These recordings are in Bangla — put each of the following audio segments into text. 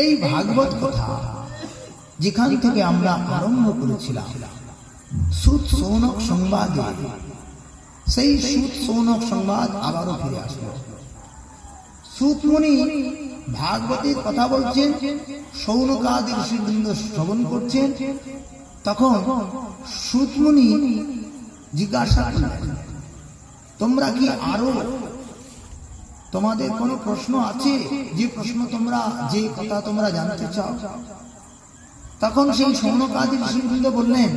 এই ভাগবত কথা যেখান থেকে আমরা আরম্ভ করেছিলাম সুত সৌনক সংবাদে, সেই সুত সৌনক সংবাদ আবারও ফিরে আসলো। সুত মুনি ভাগবতের কথা বলছেন, সৌনকাদি ঋষিবৃন্দ শ্রবণ করছেন। তখন সুত মুনি জিজ্ঞাসা করলেন, তোমরা কি আরো তোমাদের কোনো প্রশ্ন আছে? যে প্রশ্ন তোমরা, যে কথা তোমরা জানতে চাও? তখন সেই সৌনকাদি ঋষিবৃন্দ বললেন,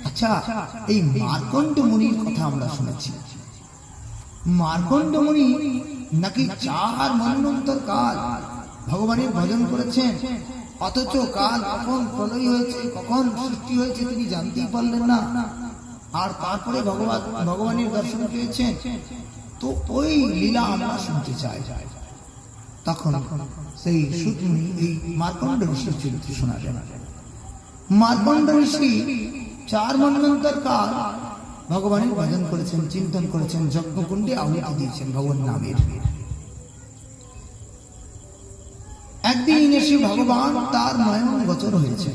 আচ্ছা, এই মার্কণ্ড মুনির কথা আমরা শুনেছি। মার্কণ্ড মুনি নাকি 4 মন্বন্তর কাল ভগবানের ভজন করেছেন, অথচ কাল কখন প্রলয় হয়েছে, কখন সৃষ্টি হয়েছে তিনি জানতেই পারলেন না, আর তারপরে ভগবানের দর্শন পেয়েছেন। তো ওই লীলা আমরা শুনতে চাই। তখন সেই সুত মুনি এই মার্কণ্ড ঋষির চরিত্র শোনালেন। মার্কণ্ড ঋষি 4 মন্বন্তর কাল ভগবানের ভজন করেছেন, চিন্তন করেছেন, যজ্ঞকুণ্ডে আহুতি দিয়েছেন ভগবান নামের। একদিন এসে ভগবান তার নয়ন গোচর হয়েছে।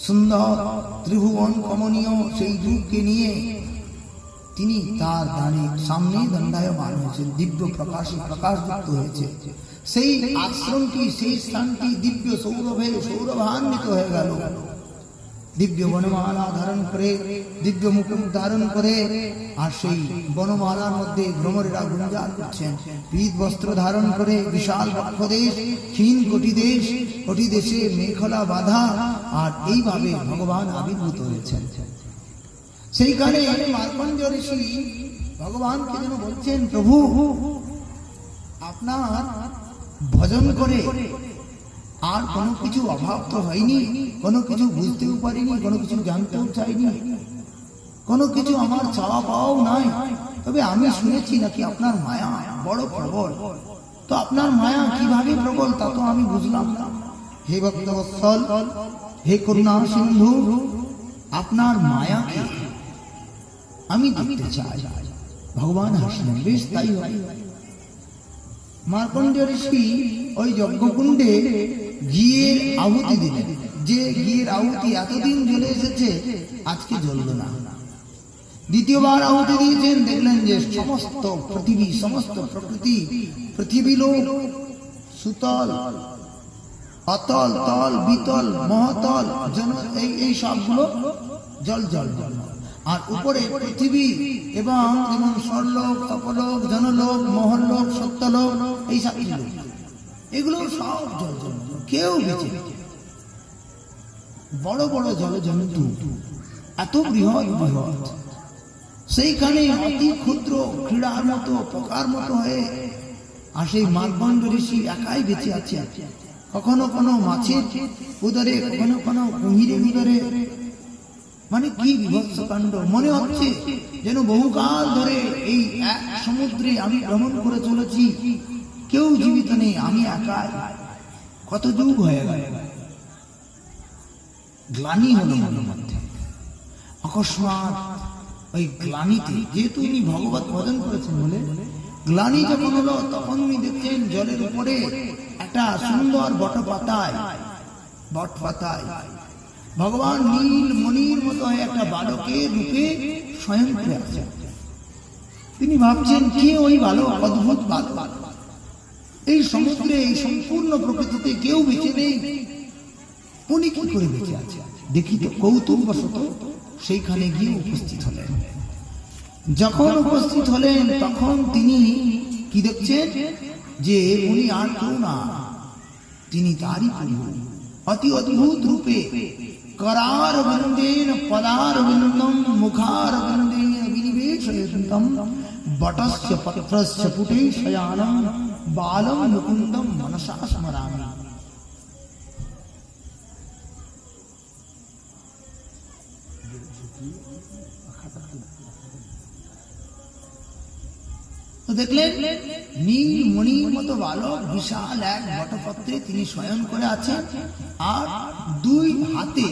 সুন্দর ত্রিভুবন কমনীয় সেই রূপকে নিয়ে তিনি তার দানের সামনে দণ্ডায়মান হয়েছেন, দিব্য প্রকাশে প্রকাশযুক্ত হয়েছে। সেই আশ্রমটি, সেই স্থানটি দিব্য সৌরভে সৌরভান্বিত হয়ে গেল। দিব্য বনমালা ধারণ করে, দিব্য মুকুট ধারণ করে, আর সেই বনমালার মধ্যে ভ্রমরেরা গুঞ্জার করছেন। পীত বস্ত্র ধারণ করে, বিশাল বক্ষদেশ, ক্ষীণ কটিদেশ, কটিদেশে মেখলা বাঁধা, আর এইভাবে ভগবান আবির্ভূত হয়েছেন। সেইখানে মার্কণ্ড ঋষি ভগবানকে যেন বলছেন, প্রভু, আপনার ভজন করে আর কোনো কিছু অভাব তো হয়নি, কোনো কিছু বুঝতেও পারিনি, কোনো কিছু জানতেও চাইনি, কোনো কিছু আমার চাওয়া পাওয়াও নাই। তবে আমি শুনেছি নাকি আপনার মায়া বড় প্রবল। তো আপনার মায়া কিভাবে প্রবল তা তো আমি বুঝলাম না। হে ভক্তবৎসল, হে করুণা সিন্ধু, আপনার মায়াকে আমি দেখতে চাই। ভগবান হাসলেন, বেশ তাই হয়। মার্কণ্ড ঋষি ওই যজ্ঞকুণ্ডে ঘিয়ের আহুতি দিলেন। যে ঘিয়ের আহুতি এতদিন জ্বলে এসেছে, আজকে জ্বলল না। দ্বিতীয়বার আহুতি দিয়েছেন, দেখলেন যে সমস্ত পৃথিবী, সমস্ত প্রকৃতি, পৃথিবী লোক, সুতল, অতল, তল, বিতল, মহাতল, এই সবগুলো জল জল জল। আর উপরে পৃথিবী এবং যেমন স্বর্লোক, অপলোক, জনলোক, মহল্লোক, সত্যলোক, এই সব এগুলো সব জল জল, কেউ বেঁচে। বড় বড় জলজন্তু, এত বৃহৎ বৃহৎ, সেইখানে অতি ক্ষুদ্র ক্রীড়ার মতো, পোকার মতো হয়ে, আর সেই মার্কণ্ড ঋষি একাই বেঁচে আছে। কখনো কোনো মাছের উদরে, কখনো কোনো কুমিরের উদরে। মানে কি বিভৎস কাণ্ড! মনে হচ্ছে যেন বহুকাল ধরে এই এক সমুদ্রে আমি ভ্রমণ করে চলেছি, কেউ জীবিত নেই, আমি একাই। কত যুগ হয়ে গেল। গ্লানি হলো মনের মধ্যে। অকস্মাৎ ওই গ্লানিতে, যেহেতু উনি ভগবত ভজন করেছেন বলে, গ্লানি যখন হলো, তখন উনি দেখছেন জলের উপরে একটা সুন্দর বটপাতায় ভগবান নীল মণির মতো একটা বালকের রূপে স্বয়ং করে আছেন। তিনি ভাবছেন, কে ওই বালক, অদ্ভুত বালক। এই সমুদ্রে, এই সম্পূর্ণ প্রকৃতিতে কেউ বেঁচে নেই, উনি কি করে বেঁচে আছে? দেখি তো। কৌতুকবশত সেইখানে গিয়ে উপস্থিত হলেন। যখন উপস্থিত হলেন, তখন তিনি কি দেখছেন যে উনি আর কেউ না, তিনি তারই প্রভু। অতি অদ্ভুত রূপে करार वृंदेन पदार वृंदम मुखार वृंदेन विनिवेशयन्तं बटस्य पत्रस्य पुटे शयानं बालं मुकुन्दं मनसा स्मरामि। তো দেখলেন নীল মণির মতো বালক বিশাল এক বটপত্রে তিনি শয়ন করে আছেন, আর দুই হাতে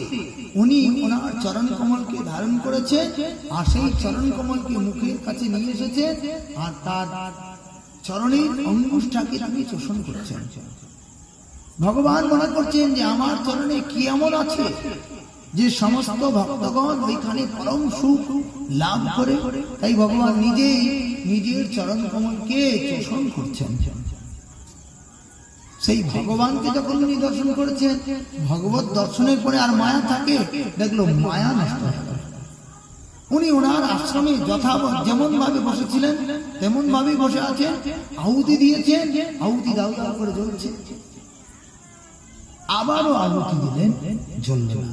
উনি ওনার চরণ কমলকে ধারণ করেছেন, আর সেই চরণ কমলকে মুখের কাছে নিয়ে এসেছেন, আর তার চরণের অঙ্গুষ্ঠটাকে তিনি চোষণ করছেন। ভগবান মনে করছেন যে আমার চরণে কি এমন আছে যে সমস্ত ভক্তগণ ওইখানে পরম সুখ লাভ করে। তাই ভগবান নিজেই নিজের চরণ কমলকে চোষণ করছেন। সেই ভগবানকে যখন উনি দর্শন করেছেন, ভগবত দর্শনের পরে আর মায়া থাকে, দেখলো মায়া নষ্ট হয়ে গেল। উনি ওনার আশ্রমে যথাবৎ যেমন ভাবে বসেছিলেন তেমন ভাবেই বসে আছেন। আহুতি দিয়েছেন, আহুতি দাউ দাউ করে জ্বলছে। আবারও আহুতি দিলেন, জ্বলল না।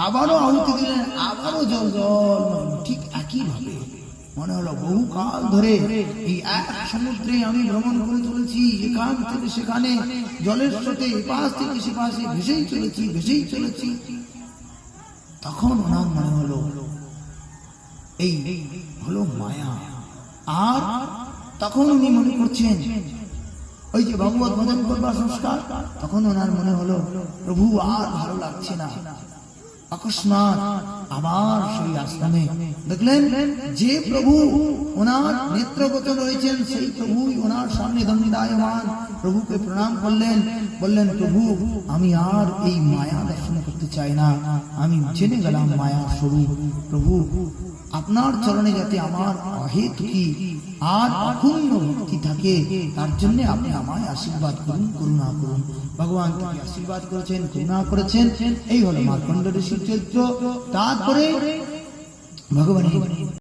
আবারও আহুতি দিলেন, আবারও জল জল। ঠিক একই ভাবে মনে হলো বহুকাল ধরে এই এক সমুদ্রে আমি ভ্রমণ করে চলেছি, এখান থেকে সেখানে জলের স্রোতে এপাশ থেকে সেপাশে ভেসেই চলেছি, ভেসেই চলেছি। তখন ওনার মনে হলো এই হলো মায়া। আর তখন উনি মনে করছেন ওই যে ভগবত ভজন করবার সংস্কার, তখন ওনার মনে হলো প্রভু আর ভালো লাগছে না। অকস্মাৎ আবার সেই আশ্রমে দেখলেন যে প্রভু ওনার নেত্রগত রয়েছেন, সেই প্রভুই ওনার সামনে দণ্ডায়মান। প্রভুকে প্রণাম করলেন, বললেন প্রভু আমি আর এই মায়া দর্শন করতে চাই না, আমি জেনে গেলাম মায়া স্বরূপ। প্রভু আপনার চরণে যাতে আমার অহেতুকি আর অক্ষুণ্ণ ভক্তি থাকে, তার জন্য আপনি আমায় আশীর্বাদ করুন, করুণা করুন। ভগবান তাকে আশীর্বাদ করেছেন, করুণা করেছেন। এই হলো মার্কণ্ড ঋষির চরিত্র। তারপরে ভগবান